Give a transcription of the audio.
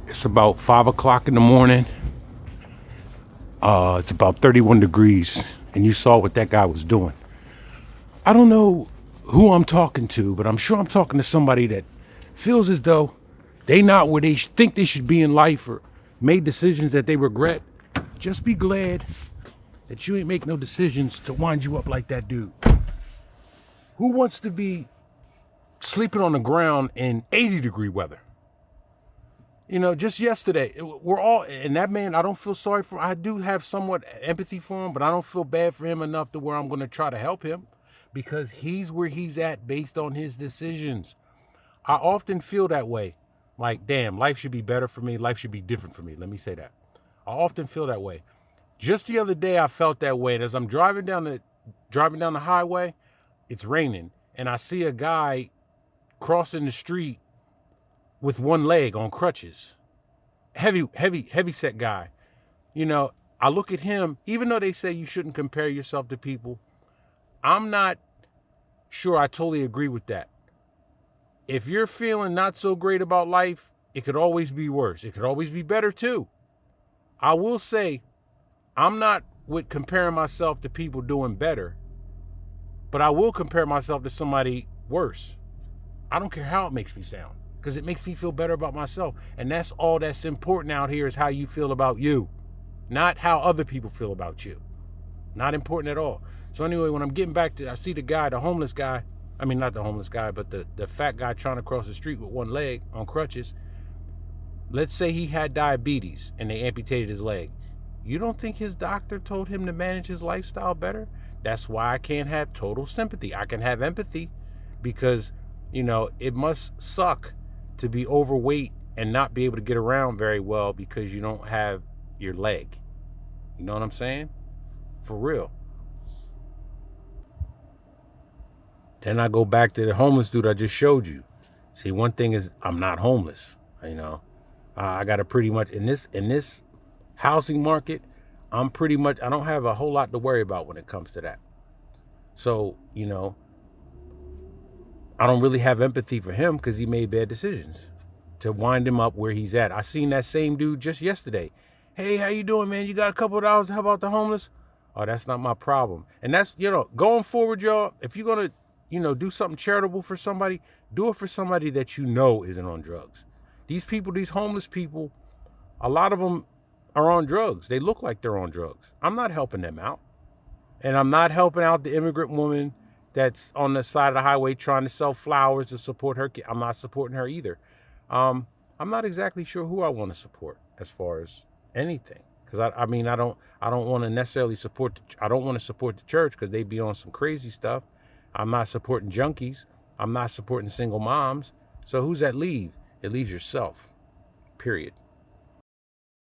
It's about 5 o'clock in the morning. It's about 31 degrees, and you saw what that guy was doing. I don't know who I'm talking to, but I'm sure I'm talking to somebody that feels as though they not where they think they should be in life or made decisions that they regret. Just be glad that you ain't make no decisions to wind you up like that dude. Who wants to be sleeping on the ground in 80-degree weather? You know, just yesterday, we're all, and that man, I don't feel sorry for him. I do have somewhat empathy for him, but I don't feel bad for him enough to where I'm going to try to help him because he's where he's at based on his decisions. I often feel that way. Like, damn, life should be better for me. Life should be different for me. Let me say that. I often feel that way. Just the other day, I felt that way. And as I'm driving down the highway, it's raining. And I see a guy crossing the street with one leg on crutches. Heavy set guy. You know, I look at him, even though they say you shouldn't compare yourself to people, I'm not sure I totally agree with that. If you're feeling not so great about life, it could always be worse. It could always be better too. I will say, I'm not with comparing myself to people doing better, but I will compare myself to somebody worse. I don't care how it makes me sound, because it makes me feel better about myself. And that's all that's important out here is how you feel about you, not how other people feel about you. Not important at all. So anyway, when I'm getting back to, I see the guy, the homeless guy, I mean, not the homeless guy, but the fat guy trying to cross the street with one leg on crutches. Let's say he had diabetes and they amputated his leg. You don't think his doctor told him to manage his lifestyle better? That's why I can't have total sympathy. I can have empathy because, you know, it must suck to be overweight and not be able to get around very well because you don't have your leg. You know what I'm saying? For real. Then I go back to the homeless dude I just showed you. See, one thing is I'm not homeless. You know, I got to pretty much in this housing market, I don't have a whole lot to worry about when it comes to that. So, you know, I don't really have empathy for him because he made bad decisions to wind him up where he's at. I seen that same dude just yesterday. Hey, how you doing, man? You got a couple of dollars to help out the homeless? Oh, that's not my problem. And that's, you know, going forward, y'all, if you're going to, you know, do something charitable for somebody, do it for somebody that you know isn't on drugs. These people, these homeless people, a lot of them are on drugs. They look like they're on drugs. I'm not helping them out. And I'm not helping out the immigrant woman that's on the side of the highway trying to sell flowers to support her kid. I'm not supporting her either. I'm not exactly sure who I want to support as far as anything. Because I mean, I don't want to necessarily support, I don't want to support the church because they be on some crazy stuff. I'm not supporting junkies. I'm not supporting single moms. So who's that leave? It leaves yourself, period.